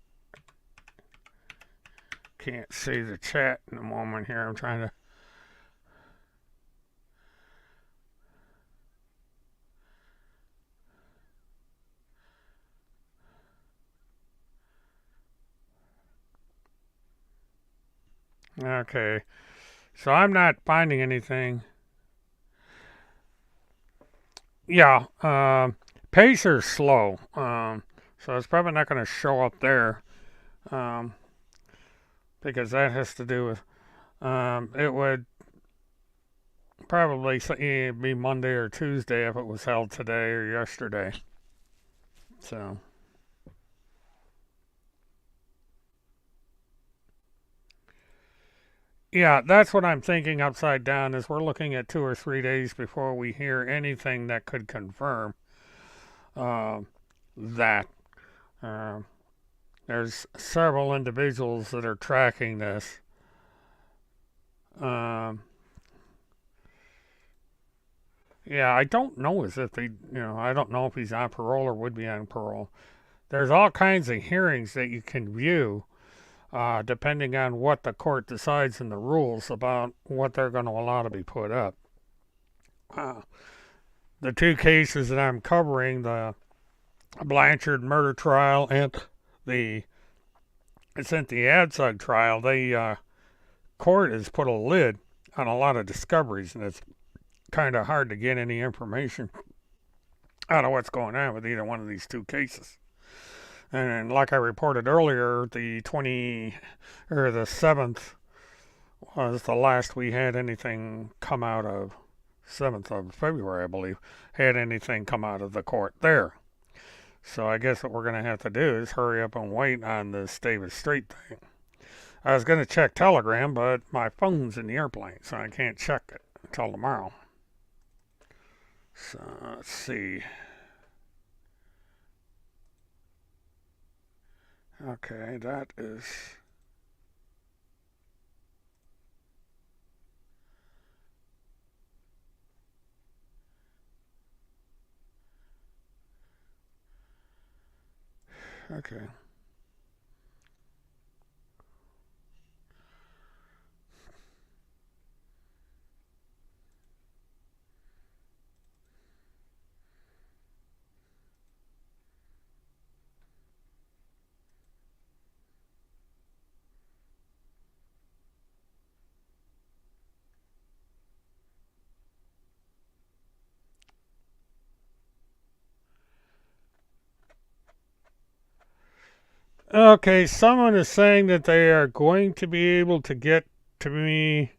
can't see the chat in a moment here. I'm trying to. Okay, so I'm not finding anything. Yeah, Pacer's slow, so it's probably not going to show up there um, because that has to do with. It would probably be Monday or Tuesday if it was held today or yesterday. So. Yeah, that's what I'm thinking upside down is we're looking at 2 or 3 days before we hear anything that could confirm uh, that. Uh, there's several individuals that are tracking this. Um, yeah, I don't know as if I don't know if he's on parole or would be on parole. There's all kinds of hearings that you can view depending on what the court decides in the rules about what they're going to allow to be put up. The two cases that I'm covering, the Blanchard murder trial and the Cynthia Adsug trial, the court has put a lid on a lot of discoveries, and it's kind of hard to get any information out of what's going on with either one of these two cases. And like I reported earlier, the 7th was the last we had anything come out of 7th of February, I believe, had anything come out of the court there. So I guess what we're going to have to do is hurry up and wait on this Davis Street thing. I was going to check Telegram, but my phone's in the airplane, so I can't check it until tomorrow. So let's see. Okay, that is... Okay. Okay, someone is saying that they are going to be able to get to me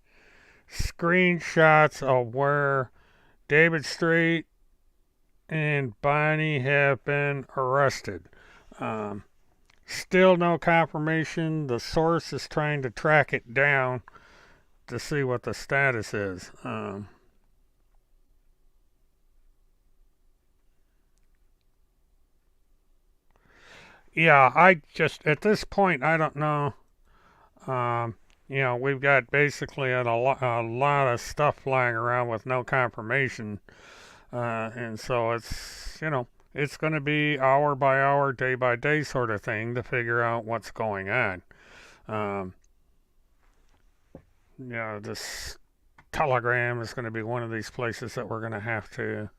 screenshots of where David Street and Bonnie have been arrested. Um, Still no confirmation. The source is trying to track it down to see what the status is. Yeah, I just, at this point, I don't know. Um, we've got basically a lot of stuff flying around with no confirmation. And so it's going to be hour by hour, day by day sort of thing to figure out what's going on. Um, this Telegram is going to be one of these places that we're going to have to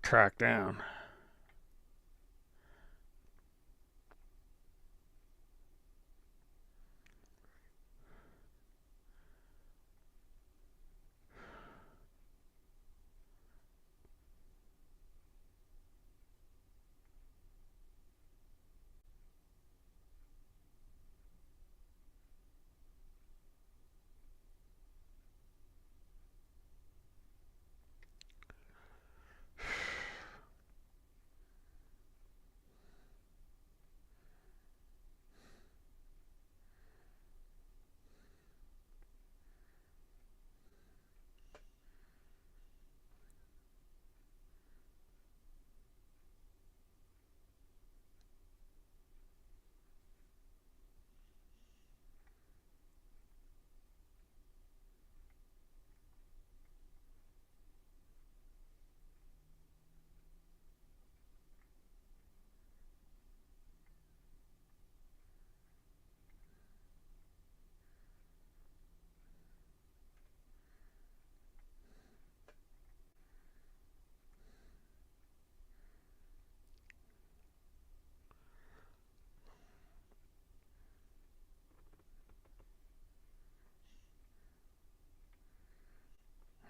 track down.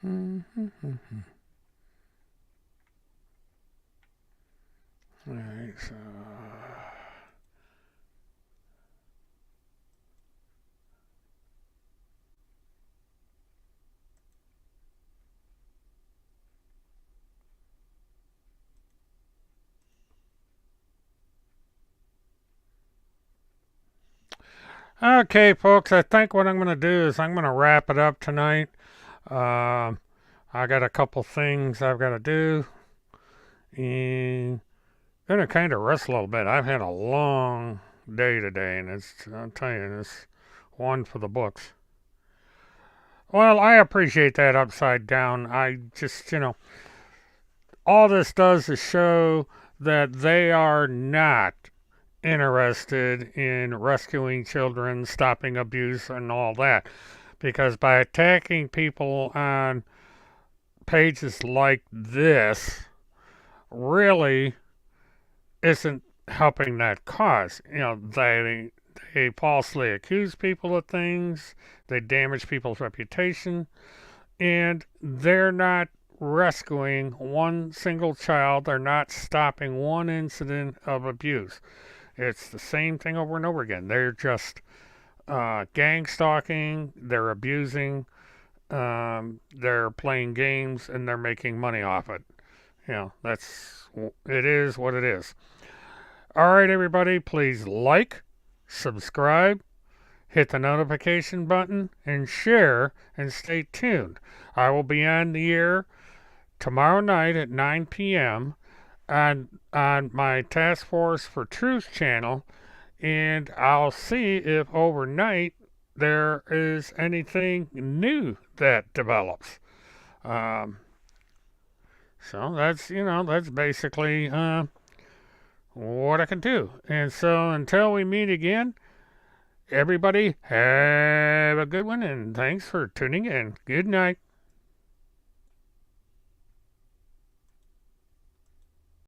All right, so okay, folks, I think what I'm going to do is I'm going to wrap it up tonight. I got a couple things I've got to do, and going to kind of rest a little bit. I've had a long day today, and I'll tell you, it's one for the books. Well, I appreciate that upside down. I just, all this does is show that they are not interested in rescuing children, stopping abuse, and all that. Because by attacking people on pages like this, really isn't helping that cause. They falsely accuse people of things, they damage people's reputation, and they're not rescuing one single child. They're not stopping one incident of abuse. It's the same thing over and over again. They're just gang stalking, they're abusing, they're playing games and they're making money off it. It is what it is. All right, everybody, please like, subscribe, hit the notification button, and share, and stay tuned. I will be on the air tomorrow night at 9 p.m. on my Task Force for Truth channel, and I'll see if overnight there is anything new that develops. So that's basically what I can do. And so until we meet again, everybody have a good one, and thanks for tuning in. Good night.